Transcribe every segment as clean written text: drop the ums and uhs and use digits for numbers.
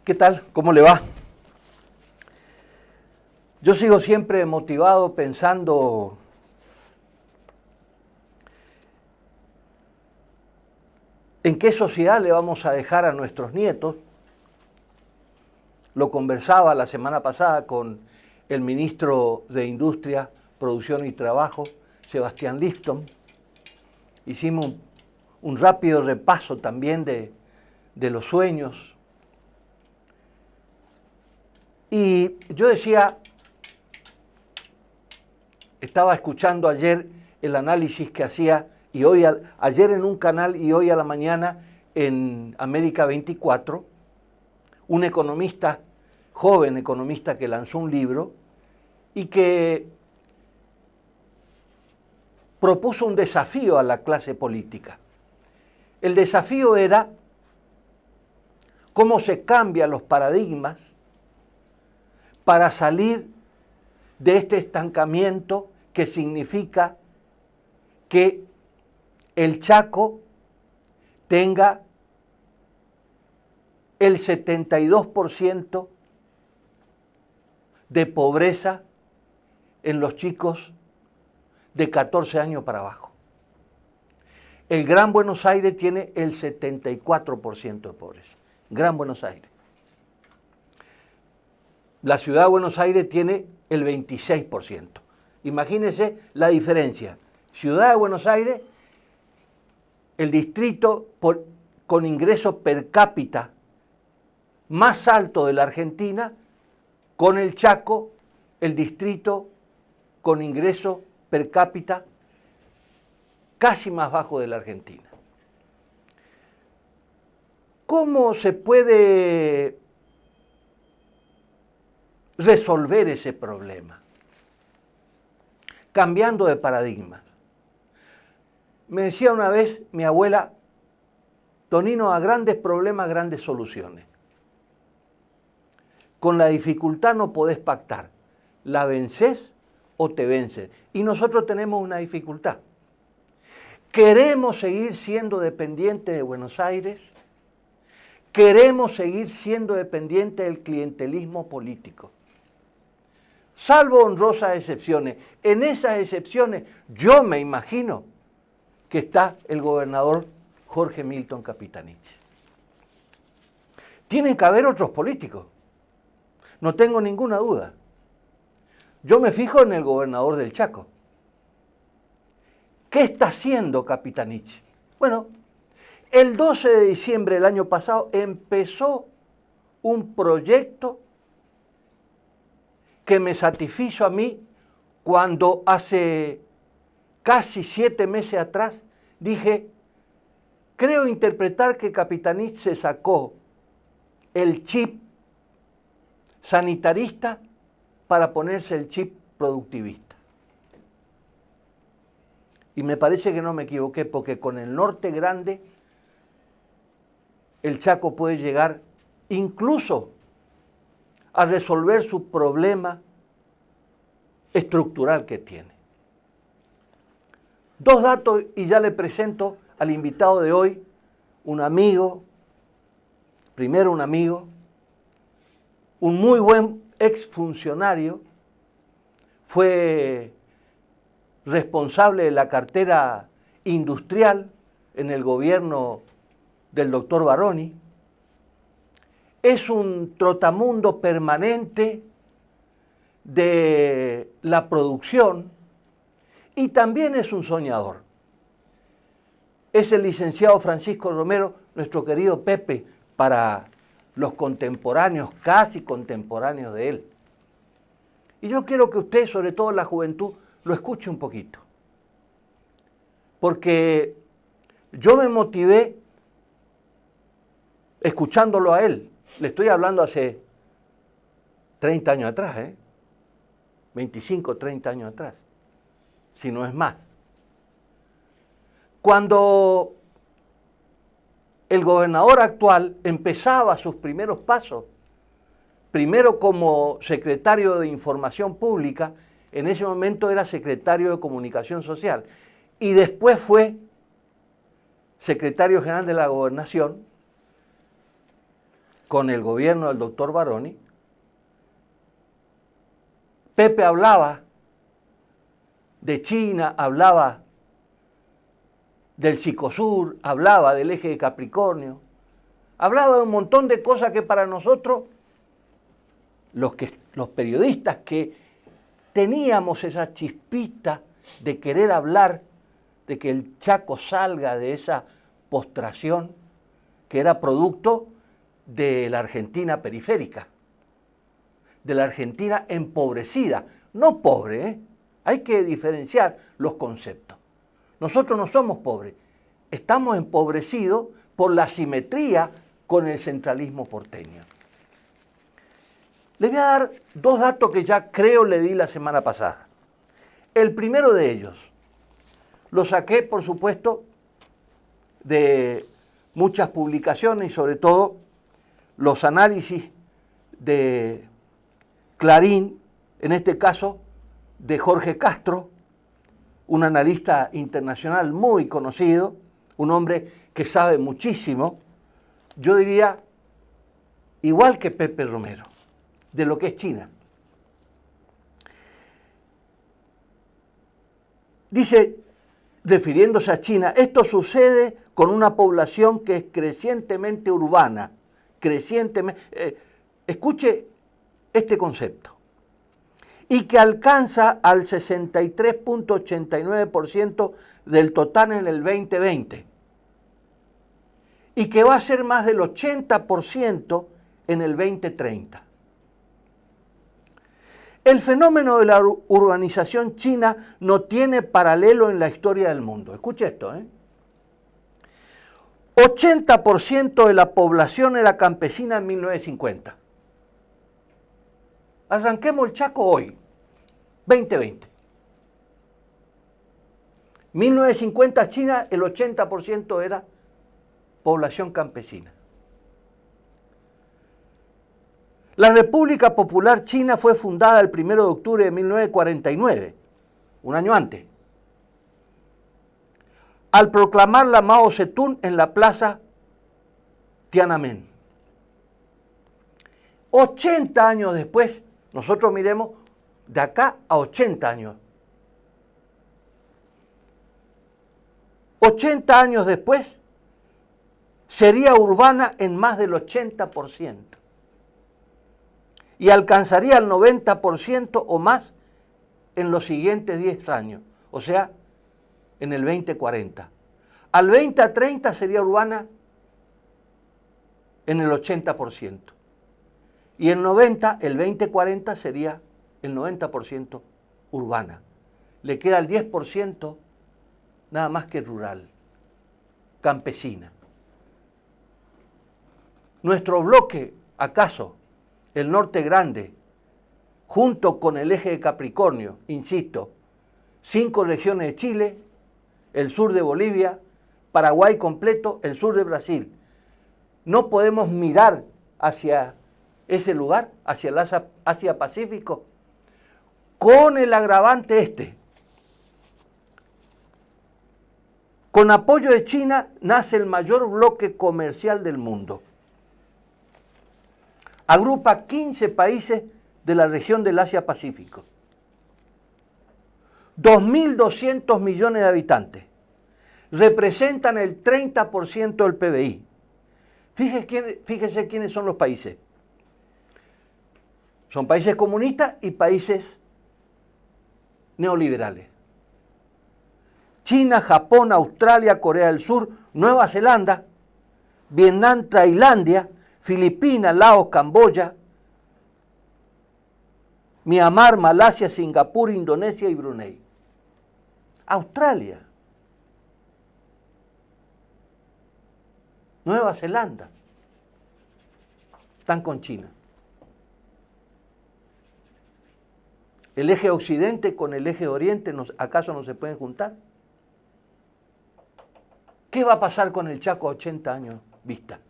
¿Qué tal? ¿Cómo le va? Yo sigo siempre motivado pensando en qué sociedad le vamos a dejar a nuestros nietos. Lo conversaba la semana pasada con el ministro de Industria, Producción y Trabajo, Sebastián Lifton. Hicimos un rápido repaso también de los sueños. Y yo decía, estaba escuchando ayer el análisis que hacía y ayer en un canal y hoy a la mañana en América 24, un economista, joven economista que lanzó un libro y que propuso un desafío a la clase política. El desafío era cómo se cambian los paradigmas para salir de este estancamiento que significa que el Chaco tenga el 72% de pobreza en los chicos de 14 años para abajo. El Gran Buenos Aires tiene el 74% de pobreza. Gran Buenos Aires. La ciudad de Buenos Aires tiene el 26%. Imagínense la diferencia. Ciudad de Buenos Aires, el distrito con ingreso per cápita más alto de la Argentina, con el Chaco, el distrito con ingreso per cápita casi más bajo de la Argentina. ¿Cómo se puede resolver ese problema? Cambiando de paradigma. Me decía una vez mi abuela, Tonino, a grandes problemas, grandes soluciones. Con la dificultad no podés pactar. La vencés o te vences. Y nosotros tenemos una dificultad. ¿Queremos seguir siendo dependientes de Buenos Aires? ¿Queremos seguir siendo dependientes del clientelismo político? Salvo honrosas excepciones. En esas excepciones yo me imagino que está el gobernador Jorge Milton Capitanich. Tienen que haber otros políticos. No tengo ninguna duda. Yo me fijo en el gobernador del Chaco. ¿Qué está haciendo Capitanich? Bueno, el 12 de diciembre del año pasado empezó un proyecto que me satisfizo a mí cuando hace casi 7 meses atrás dije, creo interpretar que Capitanich se sacó el chip sanitarista para ponerse el chip productivista. Y me parece que no me equivoqué, porque con el norte grande el Chaco puede llegar incluso a resolver su problema estructural que tiene. 2 datos y ya le presento al invitado de hoy, un amigo, primero un amigo, un muy buen exfuncionario, fue responsable de la cartera industrial en el gobierno del doctor Baroni. Es un trotamundo permanente de la producción y también es un soñador. Es el licenciado Francisco Romero, nuestro querido Pepe, para los contemporáneos, casi contemporáneos de él. Y yo quiero que usted, sobre todo la juventud, lo escuche un poquito. Porque yo me motivé escuchándolo a él. Le estoy hablando hace 30 años atrás, 25, 30 años atrás, si no es más. Cuando el gobernador actual empezaba sus primeros pasos, primero como secretario de Información Pública, en ese momento era secretario de Comunicación Social, y después fue secretario general de la Gobernación, con el gobierno del doctor Baroni, Pepe hablaba de China, hablaba del Psicosur, hablaba del eje de Capricornio, hablaba de un montón de cosas que para nosotros, los periodistas que teníamos esa chispita de querer hablar, de que el Chaco salga de esa postración que era producto de la Argentina periférica, de la Argentina empobrecida, no pobre, ¿eh? Hay que diferenciar los conceptos. Nosotros no somos pobres, estamos empobrecidos por la simetría con el centralismo porteño. Les voy a dar dos datos que ya creo le di la semana pasada. El primero de ellos, lo saqué, por supuesto, de muchas publicaciones y sobre todo los análisis de Clarín, en este caso de Jorge Castro, un analista internacional muy conocido, un hombre que sabe muchísimo, yo diría igual que Pepe Romero, de lo que es China. Dice, refiriéndose a China, esto sucede con una población que es crecientemente urbana, escuche este concepto, y que alcanza al 63.89% del total en el 2020, y que va a ser más del 80% en el 2030. El fenómeno de la urbanización china no tiene paralelo en la historia del mundo. Escuche esto, 80% de la población era campesina en 1950. Arranquemos el Chaco hoy, 2020. 1950 China, el 80% era población campesina. La República Popular China fue fundada el 1 de octubre de 1949, un año antes, al proclamarla Mao Zedong en la plaza Tiananmen. 80 años después, nosotros miremos de acá a 80 años. 80 años después, sería urbana en más del 80%. Y alcanzaría el 90% o más en los siguientes 10 años, o sea, en el 2040. Al 2030 sería urbana en el 80%. Y el 2040 sería el 90% urbana. Le queda el 10% nada más que rural, campesina. Nuestro bloque, ¿acaso? El norte grande, junto con el eje de Capricornio, insisto, 5 regiones de Chile, el sur de Bolivia, Paraguay completo, el sur de Brasil. No podemos mirar hacia ese lugar, hacia el Asia-Pacífico, con el agravante Con apoyo de China nace el mayor bloque comercial del mundo. Agrupa 15 países de la región del Asia-Pacífico. 2.200 millones de habitantes. Representan el 30% del PBI. Fíjese quiénes son los países. Son países comunistas y países neoliberales. China, Japón, Australia, Corea del Sur, Nueva Zelanda, Vietnam, Tailandia, Filipinas, Laos, Camboya, Myanmar, Malasia, Singapur, Indonesia y Brunei. Australia, Nueva Zelanda, están con China. El eje occidente con el eje oriente, ¿acaso no se pueden juntar? ¿Qué va a pasar con el Chaco a 80 años vista?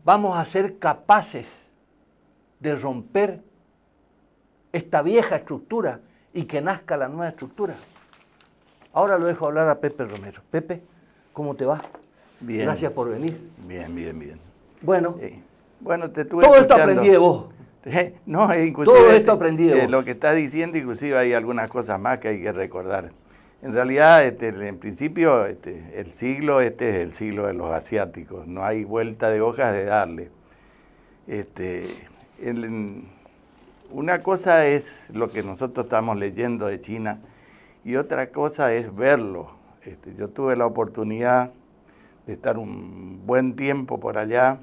Vamos a ser capaces de romper esta vieja estructura y que nazca la nueva estructura. Ahora lo dejo hablar a Pepe Romero. Pepe, ¿cómo te va? Bien. Gracias por venir. Bien. Bueno, Bueno, te estuve Todo esto escuchando. aprendí de vos. No, inclusive Todo esto aprendí de vos. lo que estás diciendo, inclusive hay algunas cosas más que hay que recordar. En realidad, en principio, el siglo es el siglo de los asiáticos. No hay vuelta de hojas de darle. Una cosa es lo que nosotros estamos leyendo de China y otra cosa es verlo. Yo tuve la oportunidad de estar un buen tiempo por allá,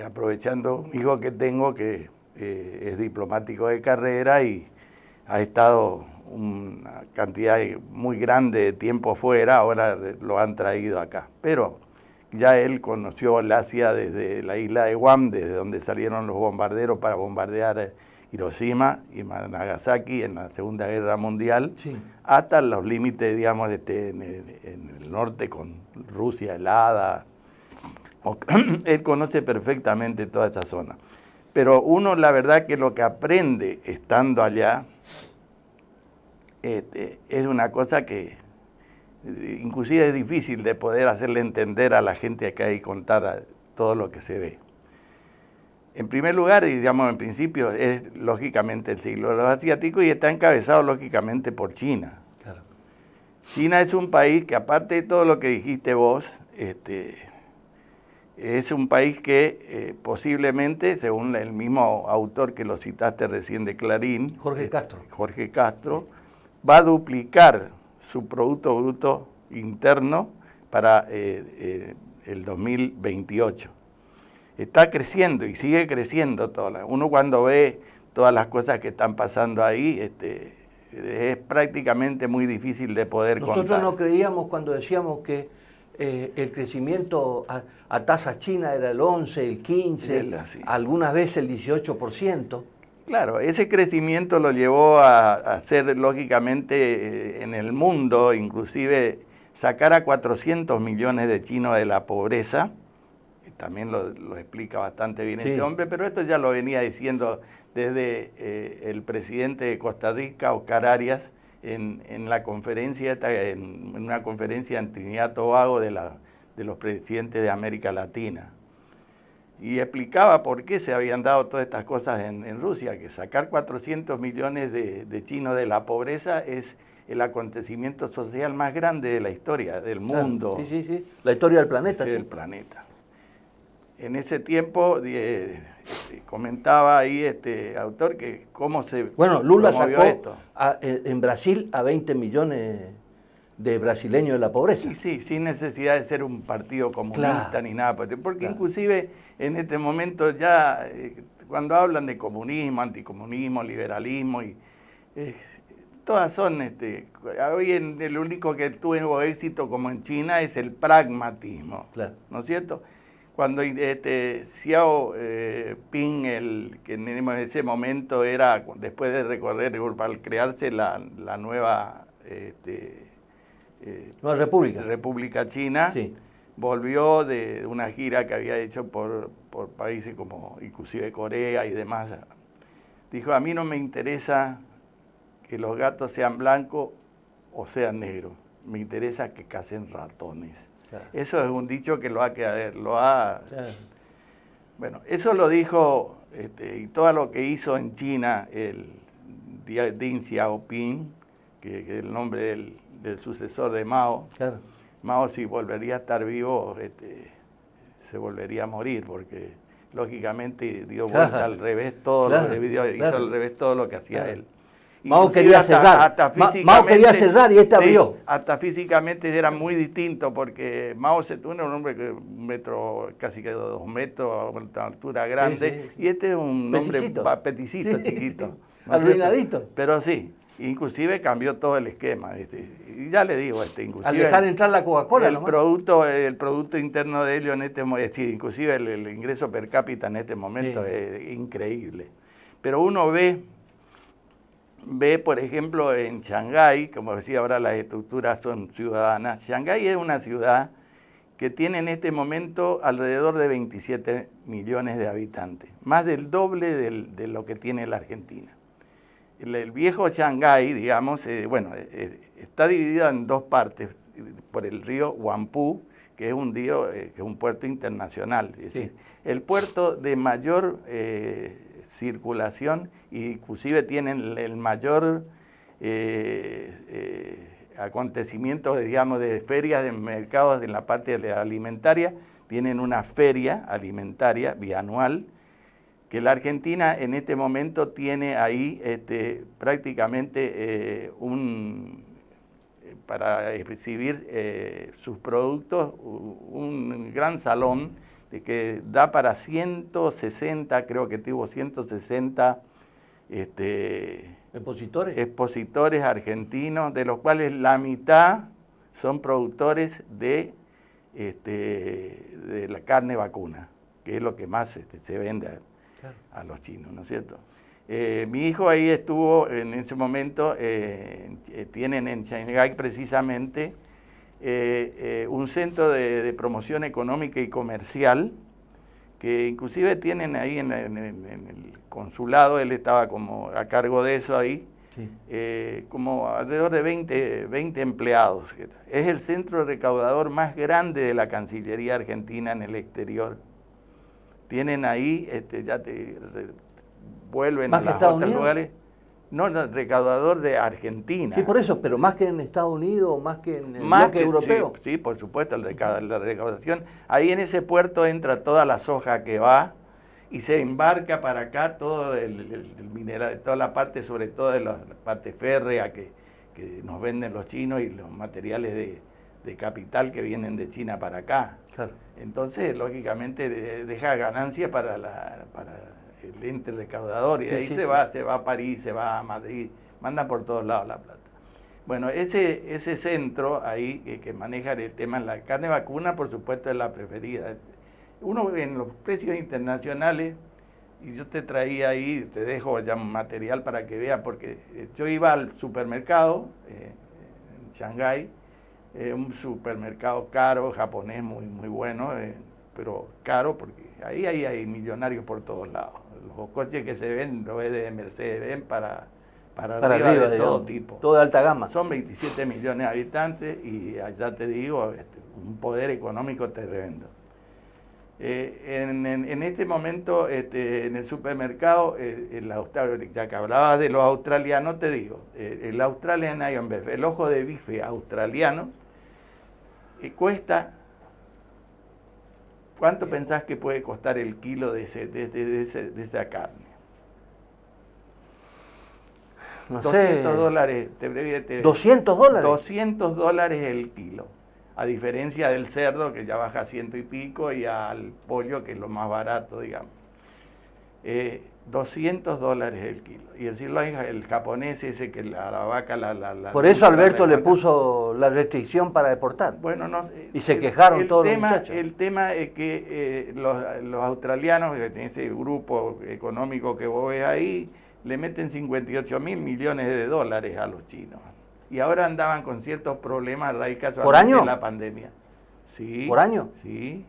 aprovechando un hijo que tengo que es diplomático de carrera y ha estado una cantidad muy grande de tiempo fuera, ahora lo han traído acá. Pero ya él conoció el Asia desde la isla de Guam, desde donde salieron los bombarderos para bombardear Hiroshima y Nagasaki en la Segunda Guerra Mundial, sí, hasta los límites, digamos, en el norte con Rusia helada. Él conoce perfectamente toda esa zona. Pero uno, la verdad, que lo que aprende estando allá es una cosa que inclusive es difícil de poder hacerle entender a la gente acá y contar todo lo que se ve. En primer lugar, y digamos en principio, es lógicamente el siglo de los asiáticos y está encabezado lógicamente por China. Claro. China es un país que, aparte de todo lo que dijiste vos, es un país que posiblemente, según el mismo autor que lo citaste recién de Clarín, Jorge Castro, va a duplicar su Producto Bruto Interno para el 2028. Está creciendo y sigue creciendo. Uno cuando ve todas las cosas que están pasando ahí, es prácticamente muy difícil de poder contar. Nosotros no creíamos cuando decíamos que el crecimiento a tasa china era el 11, el 15, algunas veces el 18%. Claro, ese crecimiento lo llevó a ser lógicamente en el mundo, inclusive sacar a 400 millones de chinos de la pobreza. También lo explica bastante bien este hombre, pero esto ya lo venía diciendo desde el presidente de Costa Rica, Oscar Arias, en la conferencia, en una conferencia en Trinidad y Tobago de los presidentes de América Latina. Y explicaba por qué se habían dado todas estas cosas en Rusia, que sacar 400 millones de chinos de la pobreza es el acontecimiento social más grande de la historia del mundo. Sí, la historia del planeta. Del planeta. En ese tiempo comentaba ahí este autor que cómo se Lula sacó esto. En Brasil a 20 millones de brasileños de la pobreza. Sí, sin necesidad de ser un partido comunista ni nada, porque inclusive en este momento ya cuando hablan de comunismo, anticomunismo, liberalismo, todas son, hoy el único que tuvo éxito como en China es el pragmatismo, ¿no es cierto? Cuando Xiao Ping, que en ese momento era, después de recorrer, al crearse la nueva República China, sí, volvió de una gira que había hecho por países como inclusive Corea y demás. Dijo, a mí no me interesa que los gatos sean blancos o sean negros, me interesa que cacen ratones. Claro. Eso es un dicho que claro. Bueno, eso lo dijo, y todo lo que hizo en China el Deng Xiaoping, que es el nombre del sucesor de Mao. Claro. Mao, si volvería a estar vivo, se volvería a morir, porque lógicamente dio vuelta al revés todo, hizo al revés todo lo que hacía él. Mao quería cerrar. Mao quería cerrar y abrió. Hasta físicamente era muy distinto, porque Mao Zedong era un hombre que casi que 2 metros, a altura grande, y este es un hombre peticito, chiquito. ¿No? Arruinadito. Pero sí, inclusive cambió todo el esquema. Y ya le digo, inclusive... Al dejar entrar la Coca-Cola, el producto interno de ellos en este momento, inclusive el ingreso per cápita en este momento es increíble. Pero uno ve, por ejemplo, en Shanghái, como decía ahora, las estructuras son ciudadanas. Shanghái es una ciudad que tiene en este momento alrededor de 27 millones de habitantes, más del doble de lo que tiene la Argentina. El viejo Shanghái, digamos, está dividido en 2 partes por el río Huangpu, que que es que es un puerto internacional. Es decir, el puerto de mayor circulación, inclusive tienen el mayor acontecimiento, digamos, de ferias de mercados en la parte de la alimentaria. Tienen una feria alimentaria bianual, que la Argentina en este momento tiene ahí prácticamente para exhibir sus productos, un gran salón de que da para 160, creo que tuvo 160 expositores argentinos, de los cuales la mitad son productores de la carne vacuna, que es lo que más se vende a los chinos, ¿no es cierto? Mi hijo ahí estuvo en ese momento, tienen en Shanghái precisamente un centro de promoción económica y comercial, que inclusive tienen ahí en el consulado, él estaba como a cargo de eso ahí, como alrededor de 20 empleados. Es el centro recaudador más grande de la Cancillería Argentina en el exterior. Tienen ahí, vuelven a los otros lugares. No, recaudador de Argentina. Sí, por eso, pero más que en Estados Unidos, más que en el bloque europeo. Sí, por supuesto, la recaudación. Ahí en ese puerto entra toda la soja que va y se embarca para acá todo el mineral, toda la parte, sobre todo de la parte férrea que nos venden los chinos y los materiales de capital que vienen de China para acá. Claro. Entonces, lógicamente, deja ganancia para el ente recaudador y de ahí se va a París, se va a Madrid, manda por todos lados la plata. Bueno, ese centro ahí que maneja el tema de la carne vacuna, por supuesto, es la preferida. Uno en los precios internacionales, y yo te traía ahí, te dejo ya un material para que veas, porque yo iba al supermercado en Shanghái, un supermercado caro, japonés, muy bueno, pero caro porque ahí hay millonarios por todos lados. Los coches que se ven, lo ves de Mercedes-Benz para arriba de todo tipo. Todo de alta gama. Son 27 millones de habitantes y allá te digo, un poder económico tremendo. En este momento, en el supermercado, ya que hablabas de los australianos, te digo, el Australian Iron Beef, el ojo de bife australiano, cuesta, ¿cuánto pensás que puede costar el kilo de esa carne? No $200 sé. ¿$200? $200 el kilo. A diferencia del cerdo, que ya baja a 100 y pico, y al pollo, que es lo más barato, digamos. $200 el kilo. Y el japonés ese que la vaca Por eso Alberto le puso la restricción para deportar. Bueno, no, y se quejaron todos los muchachos. El tema es que los australianos, en ese grupo económico que vos ves ahí, le meten 58 mil millones de dólares a los chinos. Y ahora andaban con ciertos problemas a raíz de la pandemia. Sí. ¿Por año? Sí.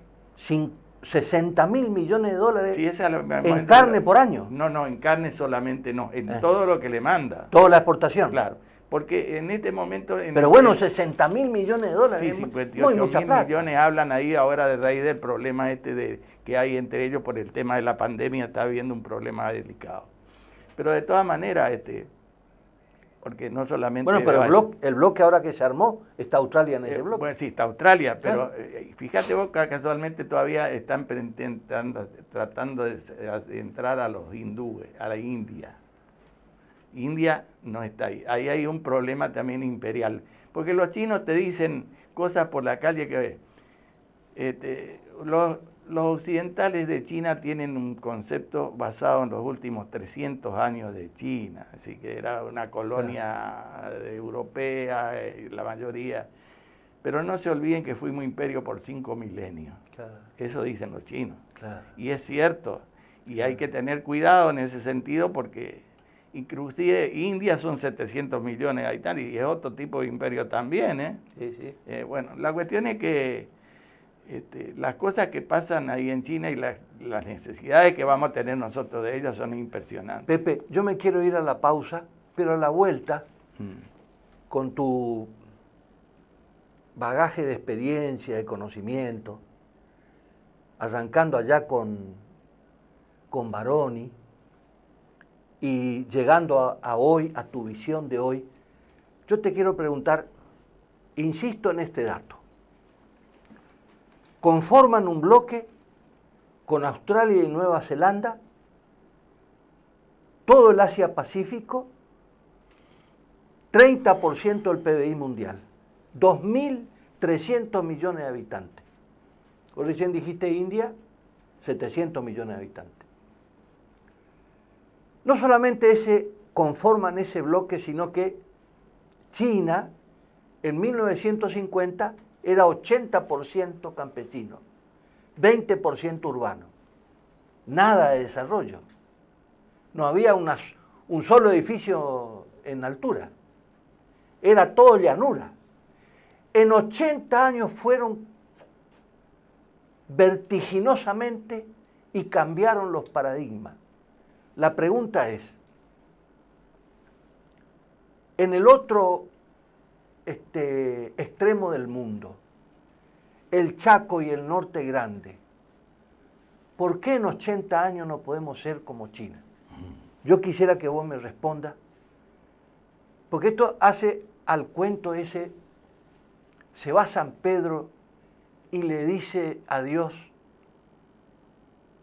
60 mil millones de dólares sí, en carne por año. No, en carne solamente no, en todo lo que le manda. Toda la exportación. Claro, porque en este momento... Pero bueno, 60 mil millones de dólares. Sí, 58 mil millones hablan ahí ahora de raíz del problema que hay entre ellos por el tema de la pandemia, está habiendo un problema delicado. Pero de todas maneras, porque no solamente... Bueno, pero el bloque ahora que se armó, está Australia en ese bloque. Bueno, sí, está Australia, pero fíjate vos que casualmente todavía están tratando de entrar a los hindúes, a la India. India no está ahí. Ahí hay un problema también imperial. Porque los chinos te dicen cosas por la calle que... Los occidentales de China tienen un concepto basado en los últimos 300 años de China, así que era una colonia europea, la mayoría, pero no se olviden que fuimos imperio por 5 milenios, eso dicen los chinos, y es cierto, y hay que tener cuidado en ese sentido porque inclusive India son 700 millones de habitantes y es otro tipo de imperio también, bueno, la cuestión es que las cosas que pasan ahí en China y las necesidades que vamos a tener nosotros de ellas son impresionantes. Pepe, yo me quiero ir a la pausa, pero a la vuelta, con tu bagaje de experiencia, de conocimiento, arrancando allá con Baroni y llegando a hoy, a tu visión de hoy, yo te quiero preguntar, insisto en este dato, conforman un bloque con Australia y Nueva Zelanda, todo el Asia-Pacífico, 30% del PBI mundial, 2.300 millones de habitantes. Vos recién dijiste India, 700 millones de habitantes. No solamente conforman ese bloque, sino que China en 1950 era 80% campesino, 20% urbano. Nada de desarrollo. No había un solo edificio en altura. Era todo llanura. En 80 años fueron vertiginosamente y cambiaron los paradigmas. La pregunta es, en el otro extremo del mundo, el Chaco y el Norte Grande, ¿por qué en 80 años no podemos ser como China? Yo quisiera que vos me respondas, porque esto hace al cuento ese, se va a San Pedro y le dice a Dios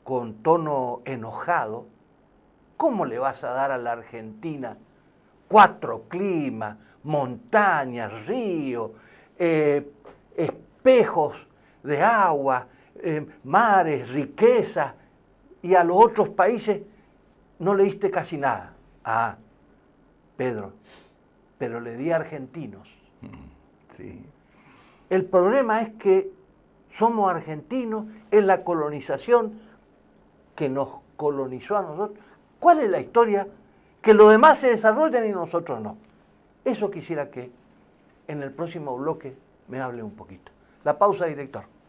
con tono enojado, ¿cómo le vas a dar a la Argentina 4 climas, montañas, ríos, espejos de agua, mares, riquezas, y a los otros países no le diste casi nada? Ah, Pedro, pero le di a argentinos. Sí. El problema es que somos argentinos, es la colonización que nos colonizó a nosotros. ¿Cuál es la historia? Que los demás se desarrollan y nosotros no. Eso quisiera que en el próximo bloque me hable un poquito. La pausa, director.